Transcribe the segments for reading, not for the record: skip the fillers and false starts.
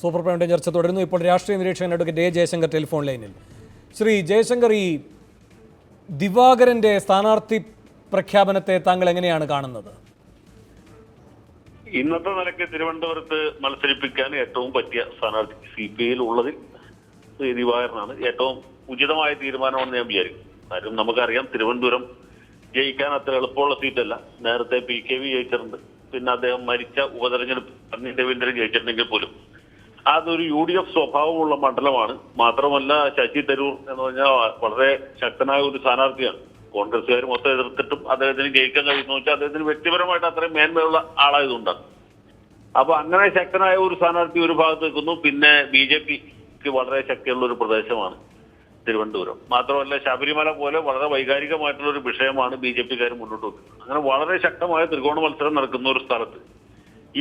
Super prime ചർച്ച തുടരുന്നു. ഇപ്പോൾ രാഷ്ട്രീയ നിരീക്ഷകൻ അഡ്വക്കേറ്റ് എ ജയശങ്കർ ടെലിഫോൺ ലൈനിൽ. ശ്രീ ജയശങ്കർ, ഈ ദിവാകരന്റെ സ്ഥാനാർത്ഥി പ്രഖ്യാപനത്തെ താങ്കൾ എങ്ങനെയാണ് കാണുന്നത്? ഇന്നത്തെ നിലയ്ക്ക് തിരുവനന്തപുരത്ത് മത്സരിപ്പിക്കാൻ ഏറ്റവും പറ്റിയ സ്ഥാനാർത്ഥി CPI ഉള്ളതിൽ ദിവാകരനാണ്. ഏറ്റവും ഉചിതമായ തീരുമാനമെന്ന് ഞാൻ വിചാരിക്കും. കാര്യം നമുക്കറിയാം, തിരുവനന്തപുരം ജയിക്കാൻ അത്ര എളുപ്പമുള്ള സീറ്റല്ല. നേരത്തെ PKV ജയിച്ചിട്ടുണ്ട്. പിന്നെ അദ്ദേഹം മരിച്ച ഉപതെരഞ്ഞെടുപ്പ് രവീന്ദ്രൻ ജയിച്ചിട്ടുണ്ടെങ്കിൽ പോലും അതൊരു UDF സ്വഭാവമുള്ള മണ്ഡലമാണ്. മാത്രമല്ല, ശശി തരൂർ എന്ന് പറഞ്ഞാൽ വളരെ ശക്തനായ ഒരു സ്ഥാനാർത്ഥിയാണ്. കോൺഗ്രസ്സുകാർ മൊത്തം എതിർത്തിട്ടും അദ്ദേഹത്തിന് ജയിക്കാൻ കഴിയുന്നു വെച്ചാൽ അദ്ദേഹത്തിന് വ്യക്തിപരമായിട്ട് അത്രയും മേന്മയുള്ള ആളായതുകൊണ്ടാണ്. അപ്പൊ അങ്ങനെ ശക്തനായ ഒരു സ്ഥാനാർത്ഥി ഒരു ഭാഗത്ത് നിൽക്കുന്നു. പിന്നെ BJPക്ക് വളരെ ശക്തിയുള്ള ഒരു പ്രദേശമാണ് തിരുവനന്തപുരം. മാത്രമല്ല, ശബരിമല പോലെ വളരെ വൈകാരികമായിട്ടുള്ള ഒരു വിഷയമാണ് BJPക്കാർ മുന്നോട്ട് വെക്കുന്നത്. അങ്ങനെ വളരെ ശക്തമായ ത്രികോണ മത്സരം നടക്കുന്ന ഒരു സ്ഥലത്ത്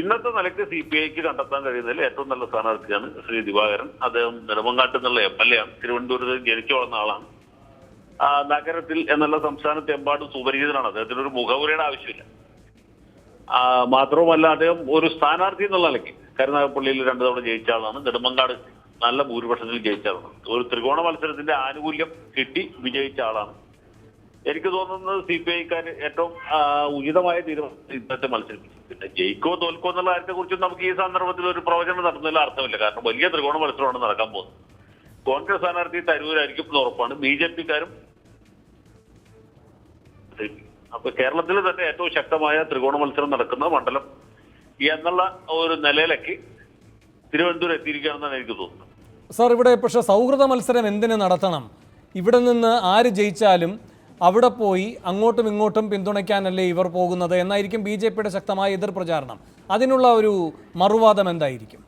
ഇന്നത്തെ നിലയ്ക്ക് CPIക്ക് കണ്ടെത്താൻ കഴിയുന്നതിൽ ഏറ്റവും നല്ല സ്ഥാനാർത്ഥിയാണ് ശ്രീ ദിവാകരൻ. അദ്ദേഹം നെടുമങ്ങാട്ട് നിന്നുള്ള MLA ആണ്. തിരുവനന്തപുരത്ത് ജനിച്ചു വളർന്ന ആളാണ്. നഗരത്തിൽ എന്നുള്ള സംസ്ഥാനത്ത് എമ്പാടും സുപരിചിതനാണ്. അദ്ദേഹത്തിന് ഒരു മുഖവുരയുടെ ആവശ്യമില്ല. മാത്രവുമല്ല, അദ്ദേഹം ഒരു സ്ഥാനാർത്ഥി എന്നുള്ള നിലയ്ക്ക് കരുനാഗപ്പള്ളിയിൽ 2 തവണ ജയിച്ച ആളാണ്. നെടുമങ്ങാട് നല്ല ഭൂരിപക്ഷത്തിൽ ജയിച്ച ആളാണ്. ഒരു ത്രികോണ മത്സരത്തിന്റെ ആനുകൂല്യം കിട്ടി വിജയിച്ച ആളാണ്. എനിക്ക് തോന്നുന്നത് CPIക്കാർ ഏറ്റവും ഉചിതമായ തീരുമാനം ഇന്നത്തെ മത്സരിപ്പിച്ചു. പിന്നെ ജയിക്കോ തോൽക്കോ എന്നുള്ള കാര്യത്തെ കുറിച്ചും നമുക്ക് ഈ സന്ദർഭത്തിൽ ഒരു പ്രവചനം നടത്തുന്നതിൽ അർത്ഥമില്ല. കാരണം വലിയ ത്രികോണ മത്സരമാണ് നടക്കാൻ പോകുന്നത്. കോൺഗ്രസ് സ്ഥാനാർത്ഥി തരൂരായിരിക്കും എന്ന് ഉറപ്പാണ്. BJPക്കാരും. അപ്പൊ കേരളത്തിൽ തന്നെ ഏറ്റവും ശക്തമായ ത്രികോണ മത്സരം നടക്കുന്ന മണ്ഡലം എന്നുള്ള ഒരു നിലയിലേക്ക് തിരുവനന്തപുരം എത്തിയിരിക്കുകയാണെന്നാണ് എനിക്ക് തോന്നുന്നത്. സാർ, ഇവിടെ പക്ഷേ സൗഹൃദ മത്സരം എന്തിനു നടത്തണം? ഇവിടെ നിന്ന് ആര് ജയിച്ചാലും അവിടെ പോയി അങ്ങോട്ടും ഇങ്ങോട്ടും പിന്തുണയ്ക്കാനല്ലേ ഇവർ പോകുന്നത് എന്നായിരിക്കും BJPയുടെ ശക്തമായ എതിർ പ്രചാരണം. അതിനുള്ള ഒരു മറുവാദം എന്തായിരിക്കും?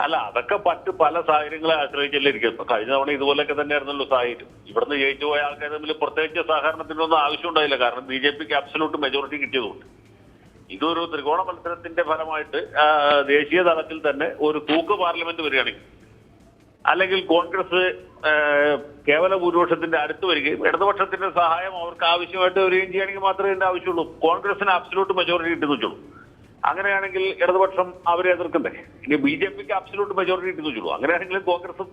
അല്ല, അതൊക്കെ പല സാഹചര്യങ്ങളെ ആശ്രയിച്ചല്ലേ ഇരിക്കുന്നു. കഴിഞ്ഞ തവണ ഇതുപോലെയൊക്കെ തന്നെയായിരുന്നല്ലോ സാഹചര്യം. ഇവിടുന്ന് ജയിച്ചു പോയ ആൾക്കാർ തമ്മിൽ പ്രത്യേകിച്ച് സഹകരണത്തിനൊന്നും ആവശ്യം ഉണ്ടായില്ല. കാരണം BJPക്ക് അബ്സല്യൂട്ട് മെജോറിറ്റി കിട്ടിയതുകൊണ്ട്. ഇതൊരു ത്രികോണ മത്സരത്തിന്റെ ഫലമായിട്ട് ദേശീയ തലത്തിൽ തന്നെ ഒരു തൂക്ക് പാർലമെന്റ് വരികയാണെങ്കിൽ, അല്ലെങ്കിൽ കോൺഗ്രസ് കേവല ഭൂരിപക്ഷത്തിന്റെ അടുത്ത് വരികയും ഇടതുപക്ഷത്തിന്റെ സഹായം അവർക്ക് ആവശ്യമായിട്ട് വരികയും ചെയ്യുകയാണെങ്കിൽ മാത്രമേ ഇതിന്റെ ആവശ്യമുള്ളൂ. കോൺഗ്രസിന് അബ്സല്യൂട്ട് മെജോറിറ്റി കിട്ടുന്നു വെച്ചുള്ളൂ. അങ്ങനെയാണെങ്കിൽ ഇടതുപക്ഷം അവരെ എതിർക്കണ്ടേ? ഇനി BJPക്ക് അബ്സല്യൂട്ട് മെജോറിറ്റി കിട്ടുന്നു വെച്ചുള്ളൂ. അങ്ങനെയാണെങ്കിലും കോൺഗ്രസും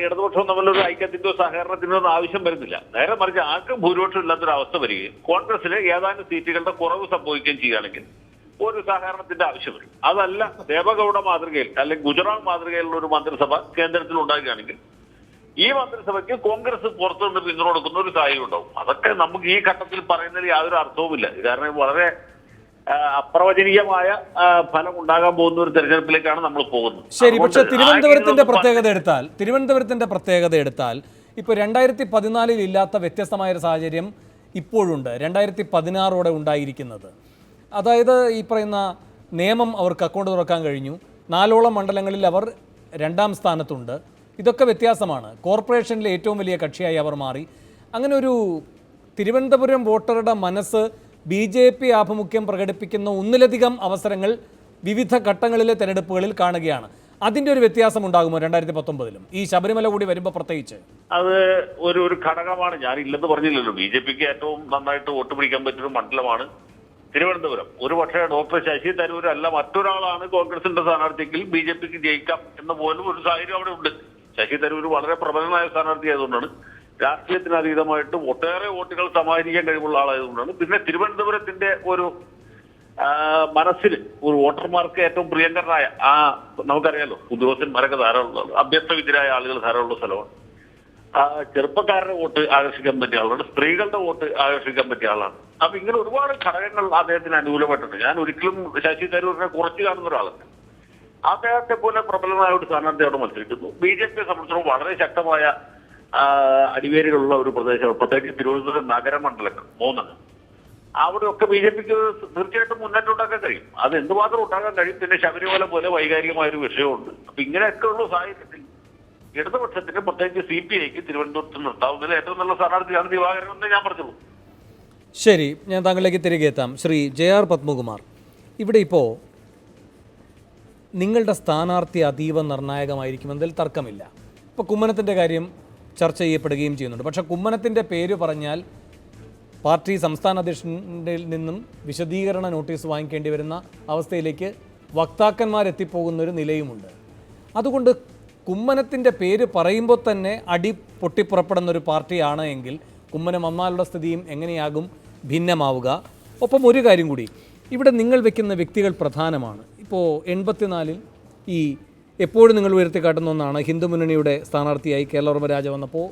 ഇടതുപക്ഷവും തമ്മിലൊരു ഐക്യത്തിന്റെയോ സഹകരണത്തിന്റെയോ ഒന്നും ആവശ്യം വരുന്നില്ല. നേരെ മറിച്ച് ആർക്കും ഭൂരിപക്ഷം ഇല്ലാത്തൊരവസ്ഥ വരികയും കോൺഗ്രസിലെ ഏതാനും സീറ്റുകളുടെ കുറവ് സംഭവിക്കുകയും ചെയ്യുകയാണെങ്കിൽ ഒരു സഹകരണത്തിന്റെ ആവശ്യം വരും. അതല്ല, ദേവഗൌഡ മാതൃകയിൽ അല്ലെങ്കിൽ ഗുജറാത്ത് മാതൃകയിലുള്ള ഒരു മന്ത്രിസഭ കേന്ദ്രത്തിൽ ഉണ്ടാകുകയാണെങ്കിൽ ഈ മന്ത്രിസഭയ്ക്ക് കോൺഗ്രസ് പുറത്തുനിന്ന് പിന്തുണ കൊടുക്കുന്ന ഒരു സാഹചര്യം ഉണ്ടാവും. അതൊക്കെ നമുക്ക് ഈ ഘട്ടത്തിൽ പറയുന്നതിൽ യാതൊരു അർത്ഥവുമില്ല. കാരണം വളരെ അപ്രവചനീയമായ ഫലം ഉണ്ടാകാൻ പോകുന്ന ഒരു തെരഞ്ഞെടുപ്പിലേക്കാണ് നമ്മൾ പോകുന്നത്. ശരി, പക്ഷെ തിരുവനന്തപുരത്തിന്റെ പ്രത്യേകത എടുത്താൽ ഇപ്പോൾ 2014 ഇല്ലാത്ത വ്യത്യസ്തമായ ഒരു സാഹചര്യം ഇപ്പോഴുണ്ട് 2016 ഉണ്ടായിരിക്കുന്നത്. അതായത് ഈ പറയുന്ന നിയമം അവർക്ക് അക്കൗണ്ട് തുറക്കാൻ കഴിഞ്ഞു. 4ഓളം മണ്ഡലങ്ങളിൽ അവർ 2ാം സ്ഥാനത്തുണ്ട്. ഇതൊക്കെ വ്യത്യാസമാണ്. കോർപ്പറേഷനിലെ ഏറ്റവും വലിയ കക്ഷിയായി അവർ മാറി. അങ്ങനെ ഒരു തിരുവനന്തപുരം വോട്ടറുടെ മനസ്സ് BJP ആഭിമുഖ്യം പ്രകടിപ്പിക്കുന്ന ഒന്നിലധികം അവസരങ്ങൾ വിവിധ ഘട്ടങ്ങളിലെ തെരഞ്ഞെടുപ്പുകളിൽ കാണുകയാണ്. അതിൻ്റെ ഒരു വ്യത്യാസം ഉണ്ടാകുമോ 2019 ഈ ശബരിമല കൂടി വരുമ്പോൾ? പ്രത്യേകിച്ച് അത് ഒരു ഘടകമാണ്. ഞാൻ ഇല്ലെന്ന് പറഞ്ഞില്ലല്ലോ. BJPക്ക് ഏറ്റവും നന്നായിട്ട് വോട്ട് പിടിക്കാൻ പറ്റിയൊരു മണ്ഡലമാണ് തിരുവനന്തപുരം. ഒരു പക്ഷേ ഡോക്ടർ ശശി തരൂർ അല്ല മറ്റൊരാളാണ് കോൺഗ്രസിന്റെ സ്ഥാനാർത്ഥിയെങ്കിൽ BJPക്ക് ജയിക്കാം എന്ന പോലും ഒരു സാഹചര്യം അവിടെ ഉണ്ട്. ശശി തരൂർ വളരെ പ്രബലനായ സ്ഥാനാർത്ഥി ആയതുകൊണ്ടാണ്. രാഷ്ട്രീയത്തിന് അതീതമായിട്ട് ഒട്ടേറെ വോട്ടുകൾ സമാഹരിക്കാൻ കഴിവുള്ള ആളായതുകൊണ്ടാണ്. പിന്നെ തിരുവനന്തപുരത്തിന്റെ ഒരു മനസ്സിൽ ഒരു വോട്ടർമാർക്ക് ഏറ്റവും പ്രിയങ്കരനായ നമുക്കറിയാലോ, ഉദ്യോഗസ്ഥന്മാരൊക്കെ ധാരാളമുള്ള അഭ്യസ്തവിദ്യരായ ആളുകൾ ധാരാളമുള്ള സ്ഥലമാണ്. ചെറുപ്പക്കാരുടെ വോട്ട് ആകർഷിക്കാൻ പറ്റിയ ആളാണ്. സ്ത്രീകളുടെ വോട്ട് ആകർഷിക്കാൻ പറ്റിയ ആളാണ്. അപ്പൊ ഇങ്ങനെ ഒരുപാട് ഘടകങ്ങൾ അദ്ദേഹത്തിന് അനുകൂലമായിട്ടുണ്ട്. ഞാൻ ഒരിക്കലും ശശി തരൂരിനെ കുറച്ച് കാണുന്ന ഒരാളല്ല. അദ്ദേഹത്തെ പോലെ പ്രബലമായ ഒരു സ്ഥാനാർത്ഥി അവിടെ മത്സരിക്കുന്നു. BJPയെ സംബന്ധിച്ചിടത്തോളം വളരെ ശക്തമായ അടിവേരുകളുള്ള ഒരു പ്രദേശമാണ്. പ്രത്യേകിച്ച് തിരുവനന്തപുരം നഗരമണ്ഡലങ്ങൾ 3 അവിടെയൊക്കെ BJPക്ക് തീർച്ചയായിട്ടും മുന്നേറ്റം ഉണ്ടാക്കാൻ കഴിയും. അത് എന്തുമാത്രം ഉണ്ടാക്കാൻ കഴിയും. പിന്നെ ശബരിമല പോലെ വൈകാരികമായൊരു വിഷയമുണ്ട്. അപ്പൊ ഇങ്ങനെയൊക്കെയുള്ള സാഹചര്യത്തിൽ ഇടതുപക്ഷത്തിന് പ്രത്യേകിച്ച് CPIക്ക് തിരുവനന്തപുരത്ത് നിർത്താവുന്നതിൽ ഏറ്റവും നല്ല സ്ഥാനാർത്ഥിയാണ് ദിവാകരൻ എന്ന് ഞാൻ പറഞ്ഞുള്ളൂ. ശരി, ഞാൻ താങ്കളിലേക്ക് തിരികെ എത്താം. ശ്രീ JR പത്മകുമാർ, ഇവിടെ ഇപ്പോൾ നിങ്ങളുടെ സ്ഥാനാർത്ഥി അതീവ നിർണായകമായിരിക്കുമെന്നതിൽ തർക്കമില്ല. ഇപ്പോൾ കുമ്മനത്തിൻ്റെ കാര്യം ചർച്ച ചെയ്യപ്പെടുകയും ചെയ്യുന്നുണ്ട്. പക്ഷേ കുമ്മനത്തിൻ്റെ പേര് പറഞ്ഞാൽ പാർട്ടി സംസ്ഥാന അധ്യക്ഷനിൽ നിന്നും വിശദീകരണ നോട്ടീസ് വാങ്ങിക്കേണ്ടി വരുന്ന അവസ്ഥയിലേക്ക് വക്താക്കന്മാരെത്തിപ്പോകുന്നൊരു നിലയുമുണ്ട്. അതുകൊണ്ട് കുമ്മനത്തിൻ്റെ പേര് പറയുമ്പോൾ തന്നെ അടി പൊട്ടിപ്പുറപ്പെടുന്ന ഒരു പാർട്ടിയാണ് എങ്കിൽ കുമ്മനം വന്നാലുള്ള സ്ഥിതിയും എങ്ങനെയാകും ഭിന്നമാവുക. ഒപ്പം ഒരു കാര്യം കൂടി, ഇവിടെ നിങ്ങൾ വെക്കുന്ന വ്യക്തികൾ പ്രധാനമാണ്. ഇപ്പോൾ 84-ൽ ഈ എപ്പോഴും നിങ്ങൾ ഉയർത്തിക്കാട്ടുന്ന ഒന്നാണ്, ഹിന്ദു മുന്നണിയുടെ സ്ഥാനാർത്ഥിയായി കേരളവർമ്മ രാജ വന്നപ്പോൾ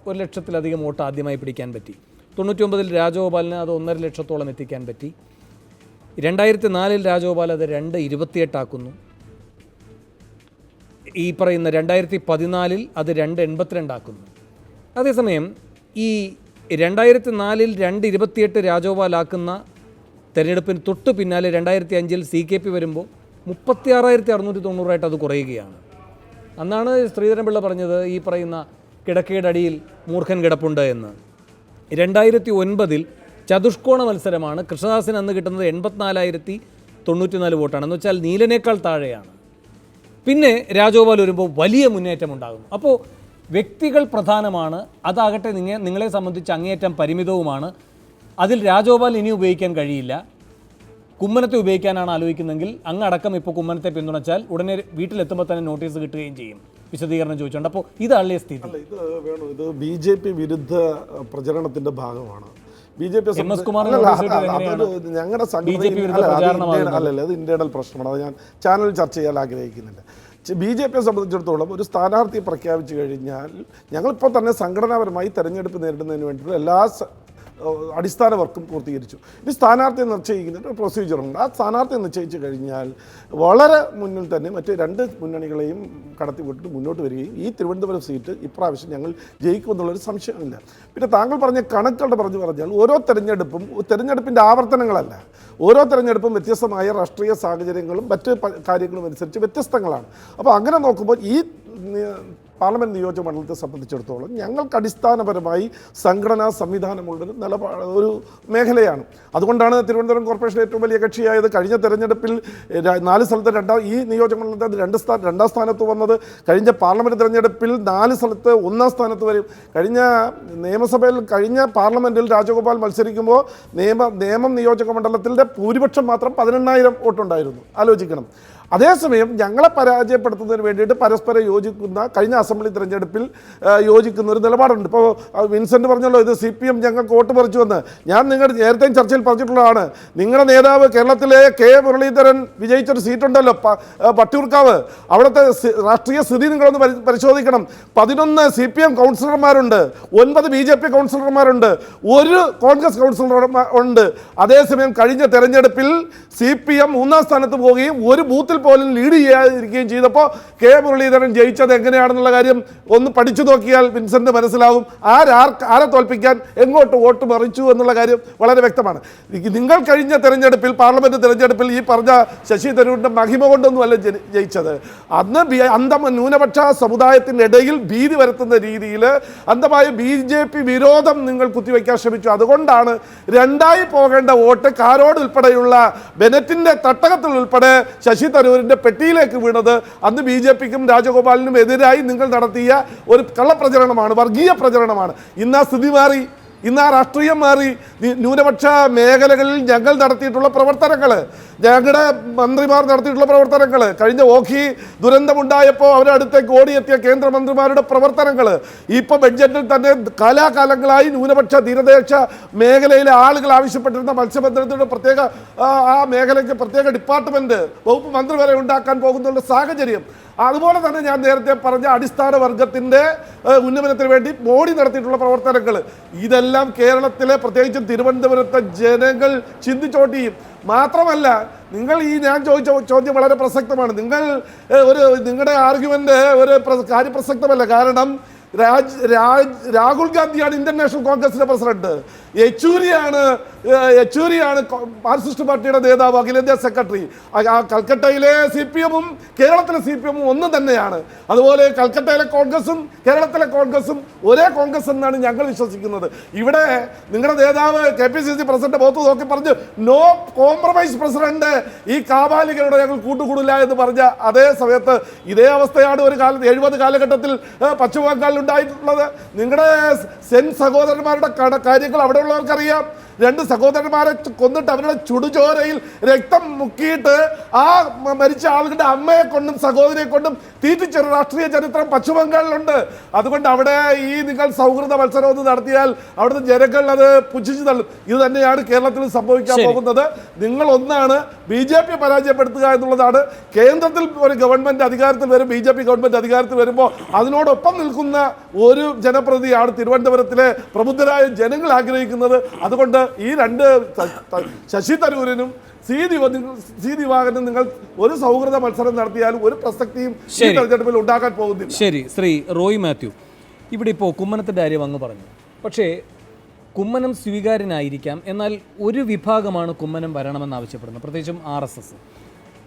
1,00,000-ലധികം വോട്ട് ആദ്യമായി പിടിക്കാൻ പറ്റി. 99-ൽ രാജഗോപാലിന് അത് 1.5 ലക്ഷത്തോളം എത്തിക്കാൻ പറ്റി. 2004-ൽ രാജഗോപാൽ അത് 2.28 ആക്കുന്നു. ഈ പറയുന്ന 2014-ൽ അത് 2.82 ആക്കുന്നു. അതേസമയം ഈ 2004-ൽ 2.28 രാജഗോപാലാക്കുന്ന തെരഞ്ഞെടുപ്പിന് തൊട്ട് പിന്നാലെ 2005-ൽ CKP വരുമ്പോൾ 36,690 അത് കുറയുകയാണ്. അന്നാണ് ശ്രീധരൻപിള്ള പറഞ്ഞത് ഈ പറയുന്ന കിടക്കയുടെ അടിയിൽ മൂർഖൻ കിടപ്പുണ്ട് എന്ന്. 2009-ൽ ചതുഷ്കോണ മത്സരമാണ്. കൃഷ്ണദാസിന് അന്ന് കിട്ടുന്നത് 84,094 വോട്ടാണ്. എന്ന് വെച്ചാൽ നീലനേക്കാൾ താഴെയാണ്. പിന്നെ രാജഗോപാൽ വരുമ്പോൾ വലിയ മുന്നേറ്റം ഉണ്ടാകും. അപ്പോൾ വ്യക്തികൾ പ്രധാനമാണ്. അതാകട്ടെ നിങ്ങളെ സംബന്ധിച്ച് അങ്ങേയറ്റം പരിമിതവുമാണ്. അതിൽ രാജഗോപാൽ ഇനി ഉപയോഗിക്കാൻ കഴിയില്ല. കുമ്മനത്തെ ഉപയോഗിക്കാനാണ് ആലോചിക്കുന്നതെങ്കിൽ അങ്ങടക്കം ഇപ്പോൾ കുമ്മനത്തെ പിന്തുണച്ചാൽ ഉടനെ വീട്ടിലെത്തുമ്പോൾ തന്നെ നോട്ടീസ് കിട്ടുകയും ചെയ്യും. വിശദീകരണം ചോദിച്ചുകൊണ്ട്. അപ്പോൾ ഇതല്ലേ സ്ഥിതി? ഇത് വേണം, ഇത് BJP വിരുദ്ധ പ്രചരണത്തിന്റെ ഭാഗമാണ്. BJP ഞങ്ങളുടെ അല്ലല്ല, അത് ഇന്റേണൽ പ്രശ്നമാണ്. അത് ഞാൻ ചാനലിൽ ചർച്ച ചെയ്യാൻ ആഗ്രഹിക്കുന്നില്ല. BJPയെ സംബന്ധിച്ചിടത്തോളം ഒരു സ്ഥാനാർത്ഥിയെ പ്രഖ്യാപിച്ചു കഴിഞ്ഞാൽ ഞങ്ങളിപ്പോൾ തന്നെ സംഘടനാപരമായി തെരഞ്ഞെടുപ്പ് നേരിടുന്നതിന് വേണ്ടിയിട്ടുള്ള എല്ലാ അടിസ്ഥാന വർക്കും പൂർത്തീകരിച്ചു. ഇനി സ്ഥാനാർത്ഥിയെ നിശ്ചയിക്കുന്ന ഒരു പ്രൊസീജിയറുണ്ട്. ആ സ്ഥാനാർത്ഥിയെ നിശ്ചയിച്ചു കഴിഞ്ഞാൽ വളരെ മുന്നിൽ തന്നെ മറ്റ് 2 മുന്നണികളെയും കടത്തിവിട്ടിട്ട് മുന്നോട്ട് വരികയും ഈ തിരുവനന്തപുരം സീറ്റ് ഇപ്രാവശ്യം ഞങ്ങൾ ജയിക്കുമെന്നുള്ളൊരു സംശയമില്ല. പിന്നെ താങ്കൾ പറഞ്ഞ കണക്കുകളുടെ പറഞ്ഞാൽ ഓരോ തെരഞ്ഞെടുപ്പിൻ്റെ ആവർത്തനങ്ങളല്ല, ഓരോ തെരഞ്ഞെടുപ്പും വ്യത്യസ്തമായ രാഷ്ട്രീയ സാഹചര്യങ്ങളും മറ്റ് കാര്യങ്ങളും അനുസരിച്ച് വ്യത്യസ്തങ്ങളാണ്. അപ്പോൾ അങ്ങനെ നോക്കുമ്പോൾ ഈ പാർലമെൻറ്റ് നിയോജക മണ്ഡലത്തെ സംബന്ധിച്ചിടത്തോളം ഞങ്ങൾക്ക് അടിസ്ഥാനപരമായി സംഘടനാ സംവിധാനമുള്ളൊരു ഒരു മേഖലയാണ്. അതുകൊണ്ടാണ് തിരുവനന്തപുരം കോർപ്പറേഷൻ ഏറ്റവും വലിയ കക്ഷിയായത്. കഴിഞ്ഞ തെരഞ്ഞെടുപ്പിൽ 4 സ്ഥലത്ത് ഈ നിയോജക മണ്ഡലത്തിൽ 2ാം സ്ഥാനത്ത് വന്നത്. കഴിഞ്ഞ പാർലമെൻറ്റ് തെരഞ്ഞെടുപ്പിൽ 4 സ്ഥലത്ത് 1ാം സ്ഥാനത്ത് വരും. കഴിഞ്ഞ പാർലമെൻറ്റിൽ രാജഗോപാൽ മത്സരിക്കുമ്പോൾ നേമം നിയോജക മണ്ഡലത്തിൻ്റെ ഭൂരിപക്ഷം മാത്രം 18,000 വോട്ടുണ്ടായിരുന്നു. ആലോചിക്കണം. അതേസമയം ഞങ്ങളെ പരാജയപ്പെടുത്തുന്നതിന് വേണ്ടിയിട്ട് പരസ്പരം യോജിക്കുന്ന കഴിഞ്ഞ അസംബ്ലി തെരഞ്ഞെടുപ്പിൽ യോജിക്കുന്ന ഒരു നിലപാടുണ്ട്. ഇപ്പോൾ വിൻസെൻ്റ് പറഞ്ഞല്ലോ, ഇത് CPM ഞങ്ങൾക്ക് വോട്ട് പറിച്ചു വന്ന്. ഞാൻ നേരത്തെ ചർച്ചയിൽ പറഞ്ഞിട്ടുള്ളതാണ്. നിങ്ങളുടെ നേതാവ് കേരളത്തിലെ മുരളീധരൻ വിജയിച്ചൊരു സീറ്റുണ്ടല്ലോ വട്ടിയൂർക്കാവ്, അവിടുത്തെ രാഷ്ട്രീയ സ്ഥിതി നിങ്ങളൊന്ന് പരിശോധിക്കണം. 11 CPM കൗൺസിലർമാരുണ്ട്, 9 BJP കൗൺസിലർമാരുണ്ട്, 1 കോൺഗ്രസ് കൗൺസിലർ ഉണ്ട്. അതേസമയം കഴിഞ്ഞ തെരഞ്ഞെടുപ്പിൽ CPM 3ാം സ്ഥാനത്ത് പോവുകയും ഒരു ബൂത്തിൽ പോലും ലീഡ് ചെയ്യാതിരിക്കുകയും ചെയ്തപ്പോൾ മുരളീധരൻ ജയിച്ചത് എങ്ങനെയാണെന്നുള്ള കാര്യം ഒന്ന് പഠിച്ചു നോക്കിയാൽ വിൻസെന്റ് മനസ്സിലാകും. ആരെ തോൽപ്പിക്കാൻ എങ്ങോട്ട് വോട്ട് മറിച്ചു എന്നുള്ള കാര്യം വളരെ വ്യക്തമാണ്. നിങ്ങൾ കഴിഞ്ഞ തെരഞ്ഞെടുപ്പിൽ പാർലമെന്റ് തെരഞ്ഞെടുപ്പിൽ ഈ പറഞ്ഞ ശശി തരൂരിന്റെ മഹിമ കൊണ്ടൊന്നുമല്ല ജയിച്ചത്. അന്ന് ന്യൂനപക്ഷ സമുദായത്തിൻ്റെ ഇടയിൽ ഭീതി വരുത്തുന്ന രീതിയിൽ അന്ധമായ BJP വിരോധം നിങ്ങൾ കുത്തിവെക്കാൻ ശ്രമിച്ചു. അതുകൊണ്ടാണ് 2ആയി പോകേണ്ട വോട്ട് കാരോട് ഉൾപ്പെടെയുള്ള ബെനറ്റിന്റെ തട്ടകത്തിൽ ഉൾപ്പെടെ ശശി തരൂരിന്റെ പെട്ടിയിലേക്ക് വീണത്. അന്ന് BJPക്കും രാജഗോപാലിനും എതിരായി നിങ്ങൾ നടത്തിയ ഒരു കള്ളപ്രചരണമാണ്, വർഗീയ പ്രചരണമാണ്. ഇന്ന് ആ സ്ഥിതി മാറി, ഇന്ന് ആ രാഷ്ട്രീയം മാറി. ന്യൂനപക്ഷ മേഖലകളിൽ ഞങ്ങൾ നടത്തിയിട്ടുള്ള പ്രവർത്തനങ്ങൾ, ഞങ്ങളുടെ മന്ത്രിമാർ നടത്തിയിട്ടുള്ള പ്രവർത്തനങ്ങൾ, കഴിഞ്ഞ ഓഖി ദുരന്തമുണ്ടായപ്പോൾ അവരുടെ അടുത്തേക്ക് ഓടിയെത്തിയ കേന്ദ്രമന്ത്രിമാരുടെ പ്രവർത്തനങ്ങൾ, ഇപ്പോൾ ബഡ്ജറ്റിൽ തന്നെ കാലാകാലങ്ങളായി ന്യൂനപക്ഷ തീരദേശ മേഖലയിലെ ആളുകൾ ആവശ്യപ്പെട്ടിരുന്ന മത്സ്യബന്ധനത്തിൻ്റെ പ്രത്യേക ആ മേഖലയ്ക്ക് പ്രത്യേക ഡിപ്പാർട്ട്മെൻറ്റ് വകുപ്പ് മന്ത്രി വരെ ഉണ്ടാക്കാൻ പോകുന്നുള്ള സാഹചര്യം. അതുപോലെ തന്നെ ഞാൻ നേരത്തെ പറഞ്ഞ അടിസ്ഥാന വർഗത്തിൻ്റെ ഉന്നമനത്തിന് വേണ്ടി മോഡി നടത്തിയിട്ടുള്ള പ്രവർത്തനങ്ങൾ, ഇതെല്ലാം കേരളത്തിലെ പ്രത്യേകിച്ചും തിരുവനന്തപുരത്തെ ജനങ്ങൾ ചിന്തിച്ചോട്ടിയും. മാത്രമല്ല, നിങ്ങൾ ഞാൻ ചോദിച്ച ചോദ്യം വളരെ പ്രസക്തമാണ്. നിങ്ങളുടെ ആർഗ്യുമെന്റ് ഒരു കാര്യപ്രസക്തമല്ല. കാരണം രാഹുൽ ഗാന്ധിയാണ് ഇന്ത്യൻ നാഷണൽ കോൺഗ്രസിന്റെ പ്രസിഡന്റ്, യെച്ചൂരിയാണ് മാർക്സിസ്റ്റ് പാർട്ടിയുടെ നേതാവ്, അഖിലേന്ത്യാ സെക്രട്ടറി. കൽക്കട്ടയിലെ CPMഉം കേരളത്തിലെ CPMഉം ഒന്ന് തന്നെയാണ്. അതുപോലെ കൽക്കട്ടയിലെ കോൺഗ്രസും കേരളത്തിലെ കോൺഗ്രസും ഒരേ കോൺഗ്രസ് എന്നാണ് ഞങ്ങൾ വിശ്വസിക്കുന്നത്. ഇവിടെ നിങ്ങളുടെ നേതാവ് KPCC പ്രസിഡന്റ് മുഖത്ത് നോക്കി പറഞ്ഞ് നോ കോംപ്രമൈസ് പ്രസിഡന്റ്, ഈ കാബാലികരുടെ ഞങ്ങൾ കൂട്ടുകൂടില്ല എന്ന് പറഞ്ഞ അതേ സമയത്ത് ഇതേ അവസ്ഥയാണ് ഒരു കാലത്ത് 70 കാലഘട്ടത്തിൽ പശ്ചിമ ബംഗാളിൽ ഉണ്ടായിട്ടുള്ളത്? നിങ്ങളുടെ സെൻ സഹോദരന്മാരുടെ കാര്യങ്ങൾ അവിടെയുള്ളവർക്കറിയാം. 2 സഹോദരന്മാരെ കൊന്നിട്ട് അവരുടെ ചുടുചോരയിൽ രക്തം മുക്കിയിട്ട് ആ മരിച്ച ആളുകളുടെ അമ്മയെ കൊണ്ടും സഹോദരിയെ കൊണ്ടും തീറ്റിച്ചൊരു രാഷ്ട്രീയ ചരിത്രം പശ്ചിമ ബംഗാളിലുണ്ട്. അതുകൊണ്ട് അവിടെ ഈ നിങ്ങൾ സൗഹൃദ മത്സരം നടത്തിയാൽ അവിടുത്തെ ജനങ്ങൾ അത് പുച്ഛിച്ചു തള്ളും. ഇത് തന്നെയാണ് കേരളത്തിൽ സംഭവിക്കാൻ പോകുന്നത്. നിങ്ങൾ ഒന്നാണ് BJP പരാജയപ്പെടുത്തുക എന്നുള്ളതാണ്. കേന്ദ്രത്തിൽ ഒരു ഗവൺമെന്റ് അധികാരത്തിൽ വരും, BJP ഗവൺമെന്റ് അധികാരത്തിൽ വരുമ്പോൾ അതിനോടൊപ്പം നിൽക്കുന്ന ഒരു ജനപ്രതിയാണ് തിരുവനന്തപുരത്തിലെ പ്രബുദ്ധരായ ജനങ്ങൾ ആഗ്രഹിക്കുന്നത്. അതുകൊണ്ട് ഈ 2 ശശി തരൂരിനും സി ദിവാകരനും നിങ്ങൾ ഒരു സൗഹൃദ മത്സരം നടത്തിയാലും ഒരു പ്രസക്തിയും ഈ തെരഞ്ഞെടുപ്പിൽ ഉണ്ടാക്കാൻ പോകുന്നില്ല. ശരി, ശ്രീ റോയ് മാത്യു, ഇവിടെ ഇപ്പോൾ കുമ്മനത്തിൻ്റെ കാര്യം അങ്ങ് പറഞ്ഞു. പക്ഷേ കുമ്മനം സ്വീകാര്യനായിരിക്കാം, എന്നാൽ ഒരു വിഭാഗമാണ് കുമ്മനം വരണമെന്ന് ആവശ്യപ്പെടുന്നത്, പ്രത്യേകിച്ചും RSS.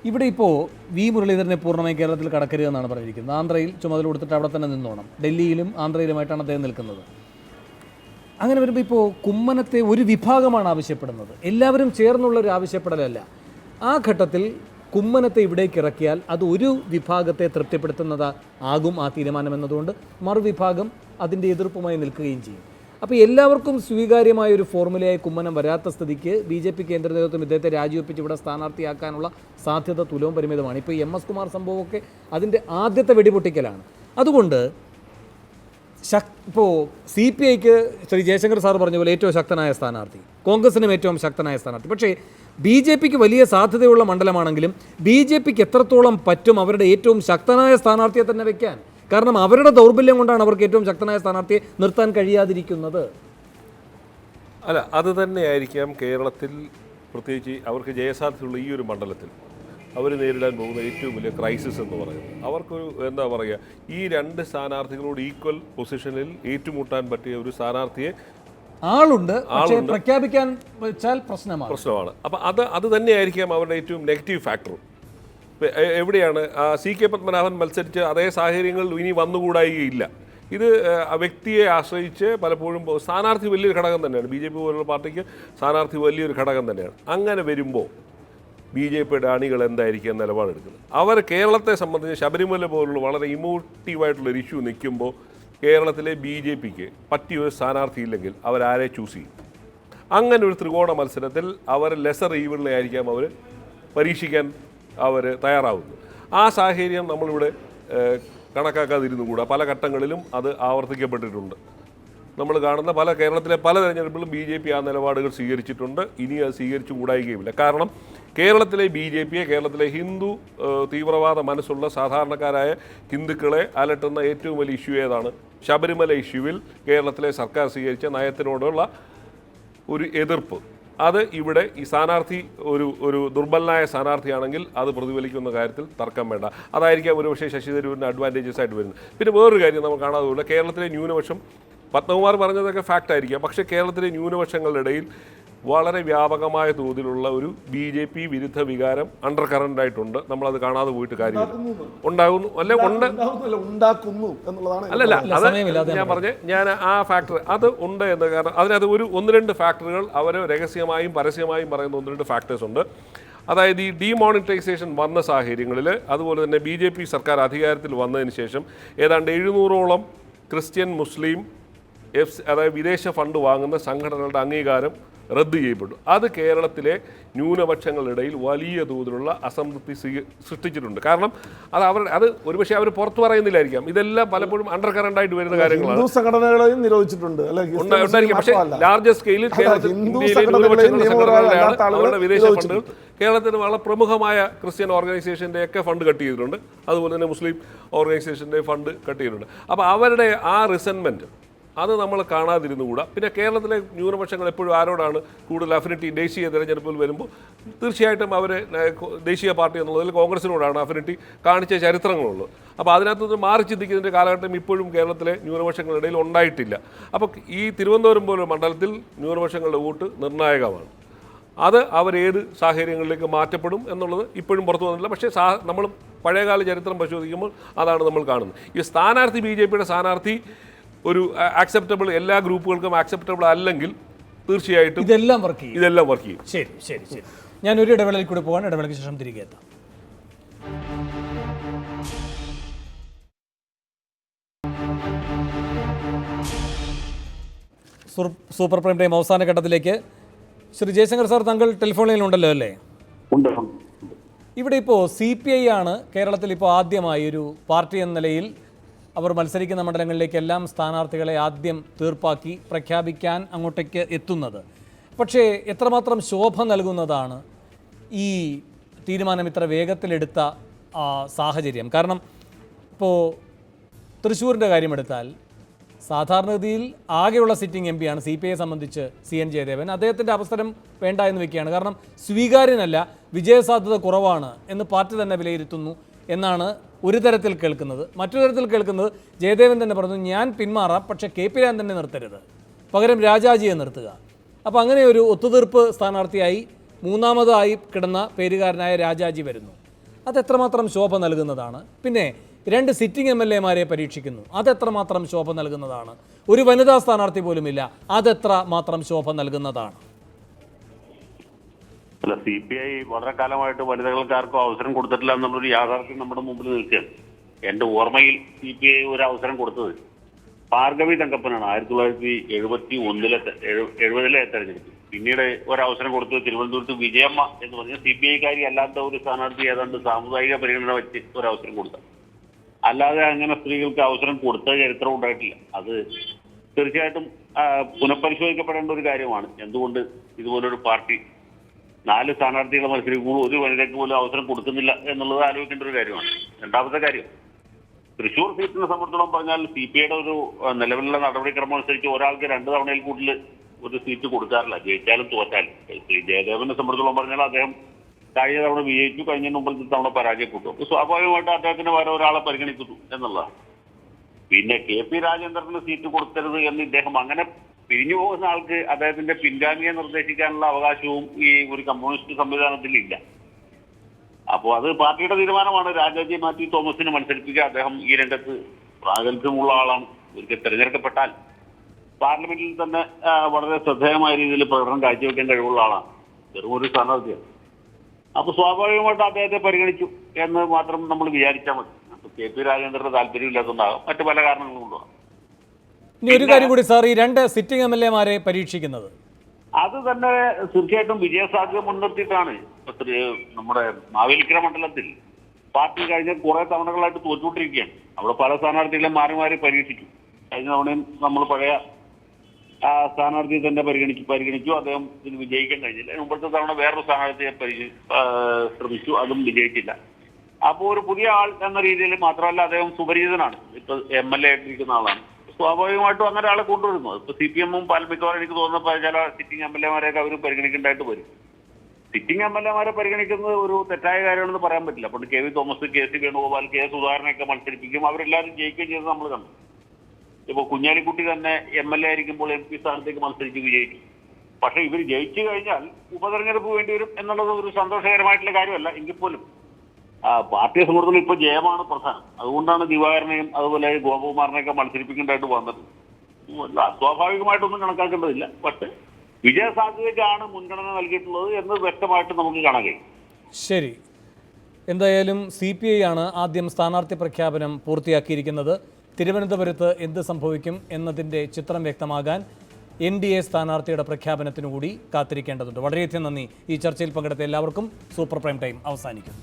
ഇവിടെ ഇപ്പോൾ വി മുരളീധരനെ പൂർണ്ണമായി കേരളത്തിൽ കടക്കരുതെന്നാണ് പറഞ്ഞിരിക്കുന്നത്. ആന്ധ്രയിൽ ചുമതല കൊടുത്തിട്ട് അവിടെ തന്നെ നിന്നോണം. ഡൽഹിയിലും ആന്ധ്രയിലുമായിട്ടാണ് അദ്ദേഹം നിൽക്കുന്നത്. അങ്ങനെ വരുമ്പോൾ ഇപ്പോൾ കുമ്മനത്തെ ഒരു വിഭാഗമാണ് ആവശ്യപ്പെടുന്നത്, എല്ലാവരും ചേർന്നുള്ളൊരു ആവശ്യപ്പെടലല്ല. ആ ഘട്ടത്തിൽ കുമ്മനത്തെ ഇവിടേക്ക് ഇറക്കിയാൽ അത് ഒരു വിഭാഗത്തെ തൃപ്തിപ്പെടുത്തുന്നത് ആകും ആ തീരുമാനം എന്നതുകൊണ്ട് മറുവിഭാഗം അതിൻ്റെ എതിർപ്പുമായി നിൽക്കുകയും ചെയ്യും. അപ്പോൾ എല്ലാവർക്കും സ്വീകാര്യമായ ഒരു ഫോർമുലയായി കുമ്മനം വരാത്ത സ്ഥിതിക്ക് BJP കേന്ദ്ര നേതൃത്വം ഇദ്ദേഹത്തെ രാജിവെപ്പിച്ച് ഇവിടെ സ്ഥാനാർത്ഥിയാക്കാനുള്ള സാധ്യത തുലവും പരിമിതമാണ്. ഇപ്പോൾ MS കുമാർ സംഭവമൊക്കെ അതിൻ്റെ ആദ്യത്തെ വെടിപൊട്ടിക്കലാണ്. അതുകൊണ്ട് ഇപ്പോൾ CPIക്ക് ശ്രീ ജയശങ്കർ സാർ പറഞ്ഞ പോലെ ഏറ്റവും ശക്തനായ സ്ഥാനാർത്ഥി, കോൺഗ്രസിനും ഏറ്റവും ശക്തനായ സ്ഥാനാർത്ഥി. പക്ഷേ BJPക്ക് വലിയ സാധ്യതയുള്ള മണ്ഡലമാണെങ്കിലും BJPക്ക് എത്രത്തോളം പറ്റും അവരുടെ ഏറ്റവും ശക്തനായ സ്ഥാനാർത്ഥിയെ തന്നെ വെക്കാൻ? കാരണം അവരുടെ ദൗർബല്യം കൊണ്ടാണ് അവർക്ക് ഏറ്റവും ശക്തനായ സ്ഥാനാർത്ഥിയെ നിർത്താൻ കഴിയാതിരിക്കുന്നത്. അല്ല, അത് തന്നെയായിരിക്കാം കേരളത്തിൽ പ്രത്യേകിച്ച് അവർക്ക് ജയസാധ്യതയുള്ള ഈ ഒരു മണ്ഡലത്തിൽ അവർ നേരിടാൻ പോകുന്ന ഏറ്റവും വലിയ ക്രൈസിസ് എന്ന് പറയുന്നത്. അവർക്കൊരു എന്താ പറയുക, ഈ 2 സ്ഥാനാർത്ഥികളോട് ഈക്വൽ പൊസിഷനിൽ ഏറ്റുമുട്ടാൻ പറ്റിയ ഒരു സ്ഥാനാർത്ഥിയെ ആളുണ്ട്, പക്ഷേ പ്രഖ്യാപിക്കാൻ വെച്ചാൽ പ്രശ്നമാണ്. അപ്പം അത് തന്നെയായിരിക്കാം അവരുടെ ഏറ്റവും നെഗറ്റീവ് ഫാക്ടർ. എവിടെയാണ് CK പത്മനാഭൻ മത്സരിച്ച് അതേ സാഹചര്യങ്ങൾ ഇനി വന്നുകൂടായികയില്ല. ഇത് വ്യക്തിയെ ആശ്രയിച്ച് പലപ്പോഴും സ്ഥാനാർത്ഥി വലിയൊരു ഘടകം തന്നെയാണ്. BJP പോലുള്ള പാർട്ടിക്ക് സ്ഥാനാർത്ഥി വലിയൊരു ഘടകം തന്നെയാണ്. അങ്ങനെ വരുമ്പോൾ BJPയുടെ അണികൾ എന്തായിരിക്കും നിലപാടെടുക്കുന്നത്? അവർ കേരളത്തെ സംബന്ധിച്ച് ശബരിമല പോലുള്ള വളരെ ഇമോട്ടീവായിട്ടുള്ളൊരു ഇഷ്യൂ നിൽക്കുമ്പോൾ കേരളത്തിലെ BJPക്ക് പറ്റിയൊരു സ്ഥാനാർത്ഥി ഇല്ലെങ്കിൽ അവരാരെ ചൂസ് ചെയ്യും? അങ്ങനെ ഒരു ത്രികോണ മത്സരത്തിൽ അവർ ലെസർ ഈവിളിനെ ആയിരിക്കാം അവർ പരീക്ഷിക്കാൻ അവർ തയ്യാറാവുന്നു. ആ സാഹചര്യം നമ്മളിവിടെ കണക്കാക്കാതിരുന്നുകൂടാ. പല ഘട്ടങ്ങളിലും അത് ആവർത്തിക്കപ്പെട്ടിട്ടുണ്ട്. നമ്മൾ കാണുന്ന കേരളത്തിലെ പല തെരഞ്ഞെടുപ്പിലും BJP ആ നിലപാടുകൾ സ്വീകരിച്ചിട്ടുണ്ട്. ഇനി അത് സ്വീകരിച്ചു കൂടായികയുമില്ല. കാരണം കേരളത്തിലെ BJPയെ, കേരളത്തിലെ ഹിന്ദു തീവ്രവാദ മനസ്സുള്ള സാധാരണക്കാരായ ഹിന്ദുക്കളെ അലട്ടുന്ന ഏറ്റവും വലിയ ഇഷ്യൂ ഏതാണ്? ശബരിമല ഇഷ്യൂവിൽ കേരളത്തിലെ സർക്കാർ സ്വീകരിച്ച നയത്തിനോടുള്ള ഒരു എതിർപ്പ്. അത് ഇവിടെ ഈ സ്ഥാനാർത്ഥി ഒരു ദുർബലനായ സ്ഥാനാർത്ഥിയാണെങ്കിൽ അത് പ്രതിഫലിക്കുന്ന കാര്യത്തിൽ തർക്കം വേണ്ട. അതായിരിക്കാം ഒരുപക്ഷേ ശശി തരൂരിന് അഡ്വാൻറ്റേജസ് ആയിട്ട് വരുന്നത്. പിന്നെ വേറൊരു കാര്യം നമ്മൾ കാണാതെ പോകില്ല, കേരളത്തിലെ ന്യൂനപക്ഷം, പത്മകുമാർ പറഞ്ഞതൊക്കെ ഫാക്റ്റ് ആയിരിക്കാം, പക്ഷേ കേരളത്തിലെ ന്യൂനപക്ഷങ്ങളുടെ ഇടയിൽ വളരെ വ്യാപകമായ തോതിലുള്ള ഒരു BJP വിരുദ്ധ വികാരം അണ്ടർ കറന്റ് ആയിട്ടുണ്ട്. നമ്മളത് കാണാതെ പോയിട്ട് കാര്യമില്ല. ഉണ്ടാകുന്നു അല്ലല്ല, അത് ഞാൻ പറഞ്ഞ ആ ഫാക്ടർ അത് ഉണ്ട് എന്ന്. കാരണം അതിനകത്ത് 1-2 ഫാക്ടറുകൾ അവർ രഹസ്യമായും പരസ്യമായും പറയുന്ന 1-2 ഫാക്ടേഴ്സ് ഉണ്ട്. അതായത് ഈ ഡീമോണിറ്റൈസേഷൻ വന്ന സാഹചര്യങ്ങളിൽ, അതുപോലെ തന്നെ BJP സർക്കാർ അധികാരത്തിൽ വന്നതിന് ശേഷം ഏതാണ്ട് 700ഓളം ക്രിസ്ത്യൻ മുസ്ലിം അതായത് വിദേശ ഫണ്ട് വാങ്ങുന്ന സംഘടനകളുടെ അംഗീകാരം റദ്ദ് ചെയ്യപ്പെട്ടു. അത് കേരളത്തിലെ ന്യൂനപക്ഷങ്ങളിടയിൽ വലിയ തോതിലുള്ള അസംതൃപ്തി സൃഷ്ടിച്ചിട്ടുണ്ട്. കാരണം അത് ഒരുപക്ഷെ അവർ പുറത്തു പറയുന്നില്ലായിരിക്കാം. ഇതെല്ലാം പലപ്പോഴും അണ്ടർ കറന്റ് ആയിട്ട് വരുന്ന കാര്യങ്ങളാണ്. സംഘടനകളെയും നിരോധിച്ചിട്ടുണ്ട്, ഉണ്ടായിരിക്കും. പക്ഷേ ലാർജർ സ്കെയിലിൽ അവരുടെ വിദേശ ഫണ്ടുകൾ കേരളത്തിന് വളരെ പ്രമുഖമായ ക്രിസ്ത്യൻ ഓർഗനൈസേഷൻ്റെ ഒക്കെ ഫണ്ട് കട്ട് ചെയ്തിട്ടുണ്ട്. അതുപോലെ തന്നെ മുസ്ലിം ഓർഗനൈസേഷൻ്റെ ഫണ്ട് കട്ട് ചെയ്തിട്ടുണ്ട്. അപ്പോൾ അവരുടെ ആ റിസൻമെൻറ്റ് അത് നമ്മൾ കാണാതിരുന്നുകൂടാ. പിന്നെ കേരളത്തിലെ ന്യൂനപക്ഷങ്ങൾ എപ്പോഴും ആരോടാണ് കൂടുതൽ അഫിനിറ്റി? ദേശീയ തെരഞ്ഞെടുപ്പിൽ വരുമ്പോൾ തീർച്ചയായിട്ടും അവർ ദേശീയ പാർട്ടി എന്നുള്ളതിൽ കോൺഗ്രസിനോടാണ് അഫിനിറ്റി കാണിച്ച ചരിത്രങ്ങളുള്ളത്. അപ്പോൾ അതിനകത്തുനിന്ന് മാറി ചിന്തിക്കുന്നതിൻ്റെ കാലഘട്ടം ഇപ്പോഴും കേരളത്തിലെ ന്യൂനപക്ഷങ്ങളുടെ ഇടയിൽ ഉണ്ടായിട്ടില്ല. അപ്പോൾ ഈ തിരുവനന്തപുരം പോലുള്ള മണ്ഡലത്തിൽ ന്യൂനപക്ഷങ്ങളുടെ വോട്ട് നിർണായകമാണ്. അത് അവരേത് സാഹചര്യങ്ങളിലേക്ക് മാറ്റപ്പെടും എന്നുള്ളത് ഇപ്പോഴും പുറത്തു വന്നിട്ടില്ല. പക്ഷേ നമ്മൾ പഴയകാല ചരിത്രം പരിശോധിക്കുമ്പോൾ അതാണ് നമ്മൾ കാണുന്നത്. ഈ സ്ഥാനാർത്ഥി BJPയുടെ സ്ഥാനാർത്ഥി ഒരു ആക്സെപ്റ്റബിൾ, എല്ലാ ഗ്രൂപ്പുകൾക്കും ആക്സെപ്റ്റബിൾ അല്ലെങ്കിൽ തീർച്ചയായിട്ടും ഇതെല്ലാം വർക്ക് ചെയ്യും. ശരി ശരി ശരി, ഞാനൊരു ഇടവേളയിൽ കൂടി പോകാൻ, ഇടവേളയ്ക്ക് ശേഷം തിരികെ എത്താം. സൂപ്പർ പ്രൈം ടൈം അവസാന ഘട്ടത്തിലേക്ക്. ശ്രീ ജയശങ്കർ സാർ, താങ്കൾ ടെലിഫോണിലുണ്ടല്ലോ അല്ലേ? ഉണ്ട്. ഇവിടെ ഇപ്പോൾ CPI ആണ് കേരളത്തിൽ ഇപ്പോൾ ആദ്യമായി ഒരു പാർട്ടി എന്ന നിലയിൽ അവർ മത്സരിക്കുന്ന മണ്ഡലങ്ങളിലേക്കെല്ലാം സ്ഥാനാർത്ഥികളെ ആദ്യം തീർപ്പാക്കി പ്രഖ്യാപിക്കാൻ അങ്ങോട്ടേക്ക് എത്തുന്നത്. പക്ഷേ എത്രമാത്രം ശോഭ നൽകുന്നതാണ് ഈ തീരുമാനം ഇത്ര വേഗത്തിലെടുത്ത സാഹചര്യം? കാരണം ഇപ്പോൾ തൃശ്ശൂരിൻ്റെ കാര്യമെടുത്താൽ സാധാരണഗതിയിൽ ആകെയുള്ള സിറ്റിംഗ് MP ആണ് CPIയെ സംബന്ധിച്ച് CN ജയദേവൻ. അദ്ദേഹത്തിൻ്റെ അവസരം വേണ്ട എന്ന് വെക്കുകയാണ്. കാരണം സ്വീകാര്യനല്ല, വിജയസാധ്യത കുറവാണ് എന്ന് പാർട്ടി തന്നെ വിലയിരുത്തുന്നു എന്നാണ് ഒരു തരത്തിൽ കേൾക്കുന്നത്. മറ്റൊരു തരത്തിൽ കേൾക്കുന്നത് ജയദേവൻ തന്നെ പറഞ്ഞു, ഞാൻ പിന്മാറാം, പക്ഷേ KP രാജൻ തന്നെ നിർത്തരുത്, പകരം രാജാജിയെ നിർത്തുക. അപ്പോൾ അങ്ങനെ ഒരു ഒത്തുതീർപ്പ് സ്ഥാനാർത്ഥിയായി മൂന്നാമതായി കിടന്ന പേരുകാരനായ രാജാജി വരുന്നു. അതെത്രമാത്രം ശോഭ നൽകുന്നതാണ്? പിന്നെ 2 സിറ്റിംഗ് MLA മാരെ പരീക്ഷിക്കുന്നു, അതെത്രമാത്രം ശോഭ നൽകുന്നതാണ്? ഒരു വനിതാ സ്ഥാനാർത്ഥി പോലുമില്ല, അതെത്ര മാത്രം ശോഭ നൽകുന്നതാണ്? അല്ല, CPI വളരെ കാലമായിട്ട് വനിതകൾക്കാർക്കും അവസരം കൊടുത്തിട്ടില്ല എന്നുള്ളൊരു യാഥാർത്ഥ്യം നമ്മുടെ മുമ്പിൽ നിൽക്കുകയാണ്. എന്റെ ഓർമ്മയിൽ CPI ഒരു അവസരം കൊടുത്തത് ഭാർഗവി തങ്കപ്പനാണ് 1971-70 തെരഞ്ഞെടുപ്പ്. പിന്നീട് ഒരവസരം കൊടുത്തത് തിരുവനന്തപുരത്ത് വിജയമ്മ എന്ന് പറഞ്ഞ CPI-കാരി അല്ലാത്ത ഒരു സ്ഥാനാർത്ഥി ഏതാണ്ട് സാമുദായിക പരിഗണന വെച്ച് ഒരവസരം കൊടുത്ത. അല്ലാതെ അങ്ങനെ സ്ത്രീകൾക്ക് അവസരം കൊടുത്ത ചരിത്രം ഉണ്ടായിട്ടില്ല. അത് തീർച്ചയായിട്ടും പുനഃപരിശോധിക്കപ്പെടേണ്ട ഒരു കാര്യമാണ്. എന്തുകൊണ്ട് ഇതുപോലൊരു പാർട്ടി 4 സ്ഥാനാർത്ഥികളെ മത്സരിക്കുമ്പോൾ ഒരു വനിതയ്ക്ക് പോലും അവസരം കൊടുക്കുന്നില്ല എന്നുള്ളത് ആലോചിക്കേണ്ട ഒരു കാര്യമാണ്. രണ്ടാമത്തെ കാര്യം, തൃശ്ശൂർ സീറ്റിനെ സംബന്ധിച്ചോളം പറഞ്ഞാൽ CPIയുടെ ഒരു നിലവിലുള്ള നടപടിക്രമം അനുസരിച്ച് ഒരാൾക്ക് 2 തവണയിൽ കൂടുതൽ ഒരു സീറ്റ് കൊടുക്കാറില്ല, ജയിച്ചാലും തോറ്റാലും. ശ്രീ ജയദേവനെ സംബന്ധിച്ചോളം പറഞ്ഞാൽ അദ്ദേഹം കഴിഞ്ഞ തവണ വിജയിച്ചു, കഴിഞ്ഞ മുമ്പത്തെ തവണ പരാജയപ്പെട്ടു. അപ്പോൾ സ്വാഭാവികമായിട്ട് അദ്ദേഹത്തിന് വേറെ ഒരാളെ പരിഗണിക്കുന്നു എന്നുള്ളതാണ്. പിന്നെ KP രാജേന്ദ്രന് സീറ്റ് കൊടുക്കരുത് എന്ന് ഇദ്ദേഹം അങ്ങനെ പിരിഞ്ഞു പോകുന്ന ആൾക്ക് അദ്ദേഹത്തിന്റെ പിൻഗാമിയെ നിർദ്ദേശിക്കാനുള്ള അവകാശവും ഈ ഒരു കമ്മ്യൂണിസ്റ്റ് സംവിധാനത്തിലില്ല. അപ്പോൾ അത് പാർട്ടിയുടെ തീരുമാനമാണ്. രാജാജി മാത്യു തോമസിനെ മത്സരിപ്പിക്കുക. അദ്ദേഹം ഈ രംഗത്ത് പ്രാഗൽഭ്യമുള്ള ആളാണ്. ഒരിക്കൽ തിരഞ്ഞെടുക്കപ്പെട്ടാൽ പാർലമെന്റിൽ തന്നെ വളരെ ശ്രദ്ധേയമായ രീതിയിൽ പ്രകടനം കാഴ്ചവെക്കാൻ കഴിവുള്ള ആളാണ്. വെറും ഒരു സ്ഥാനാർത്ഥിയാണ്. അപ്പൊ സ്വാഭാവികമായിട്ട് അദ്ദേഹത്തെ പരിഗണിച്ചു എന്ന് മാത്രം നമ്മൾ വിചാരിച്ചാൽ മതി. അപ്പൊ KP രാജേന്ദ്രന്റെ താല്പര്യമില്ലാത്തതുണ്ടാകും, മറ്റു പല കാരണങ്ങളും കൊണ്ടുപോകാം. ഇനി ഒരു കാര്യം കൂടി സാർ, ഈ 2 സിറ്റിംഗ് MLA-മാരെ പരീക്ഷിക്കുന്നത് അത് തന്നെ തീർച്ചയായിട്ടും വിജയസാധ്യത മുൻനിർത്തിയിട്ടാണ്. നമ്മുടെ മാവേലിക്കര മണ്ഡലത്തിൽ പാർട്ടി കഴിഞ്ഞ കുറെ തവണകളായിട്ട് തോറ്റുകൊണ്ടിരിക്കുകയാണ്. അവിടെ പല സ്ഥാനാർത്ഥികളെ മാറി മാറി പരീക്ഷിച്ചു. കഴിഞ്ഞ തവണയും നമ്മൾ പഴയ സ്ഥാനാർത്ഥിയെ തന്നെ പരിഗണിച്ചു. അദ്ദേഹം ഇതിന് വിജയിക്കാൻ കഴിഞ്ഞില്ല. മുമ്പത്തെ തവണ വേറൊരു സ്ഥാനാർത്ഥിയെ ശ്രമിച്ചു, അതും വിജയിച്ചില്ല. അപ്പോൾ ഒരു പുതിയ ആൾ എന്ന രീതിയിൽ മാത്രമല്ല, അദ്ദേഹം സുപരിചിതനാണ്, ഇപ്പൊ MLA ആയിട്ടിരിക്കുന്ന ആളാണ്. സ്വാഭാവികമായിട്ടും അങ്ങനെ ആളെ കൊണ്ടുവരുന്നു. ഇപ്പൊ CPM-ഉം മിക്കവാറും എനിക്ക് തോന്നുന്ന ചില സിറ്റിംഗ് MLA-മാരെയൊക്കെ അവർ പരിഗണിക്കേണ്ടതായിട്ട് വരും. സിറ്റിംഗ് MLA-മാരെ പരിഗണിക്കുന്നത് ഒരു തെറ്റായ കാര്യമാണെന്ന് പറയാൻ പറ്റില്ല. അപ്പോൾ KV Thomas, KC Venugopal, KS സുധാകരനൊക്കെ മത്സരിപ്പിക്കും. അവരെല്ലാവരും ജയിക്കുകയും ചെയ്ത് നമ്മൾ കണ്ടു. ഇപ്പൊ കുഞ്ഞാലിക്കുട്ടി തന്നെ MLA ആയിരിക്കുമ്പോൾ MP സ്ഥാനത്തേക്ക് മത്സരിച്ച് വിജയിച്ചു. പക്ഷെ ഇവർ ജയിച്ചു കഴിഞ്ഞാൽ ഉപതെരഞ്ഞെടുപ്പ് വേണ്ടി വരും എന്നുള്ളത് ഒരു സന്തോഷകരമായിട്ടുള്ള കാര്യമല്ല. എങ്കിൽ പോലും പാർട്ടിയെ സംബന്ധിച്ചിടത്തോളം ഇപ്പൊ ജയമാണ് പ്രധാനം. അതുകൊണ്ടാണ് ദിവാകരനെയും അതുപോലെ ഗോപകുമാറിനെയൊക്കെ മത്സരിപ്പിക്കേണ്ടതായിട്ട് വന്നത്. സ്വാഭാവികമായിട്ടൊന്നും കണക്കാക്കേണ്ടതില്ല. പക്ഷെ വിജയസാധ്യതയ്ക്കാണ് മുൻഗണന നൽകിയിട്ടുള്ളത് എന്ന് വ്യക്തമായിട്ട് നമുക്ക് കാണാൻ കഴിയും. ശരി, എന്തായാലും CPI ആണ് ആദ്യം സ്ഥാനാർത്ഥി പ്രഖ്യാപനം പൂർത്തിയാക്കിയിരിക്കുന്നത്. തിരുവനന്തപുരത്ത് എന്ത് സംഭവിക്കും എന്നതിൻ്റെ ചിത്രം വ്യക്തമാകാൻ NDA സ്ഥാനാർത്ഥിയുടെ പ്രഖ്യാപനത്തിനുകൂടി കാത്തിരിക്കേണ്ടതുണ്ട്. വളരെയധികം നന്ദി. ഈ ചർച്ചയിൽ പങ്കെടുത്ത എല്ലാവർക്കും. സൂപ്പർ പ്രൈം ടൈം അവസാനിക്കുന്നു.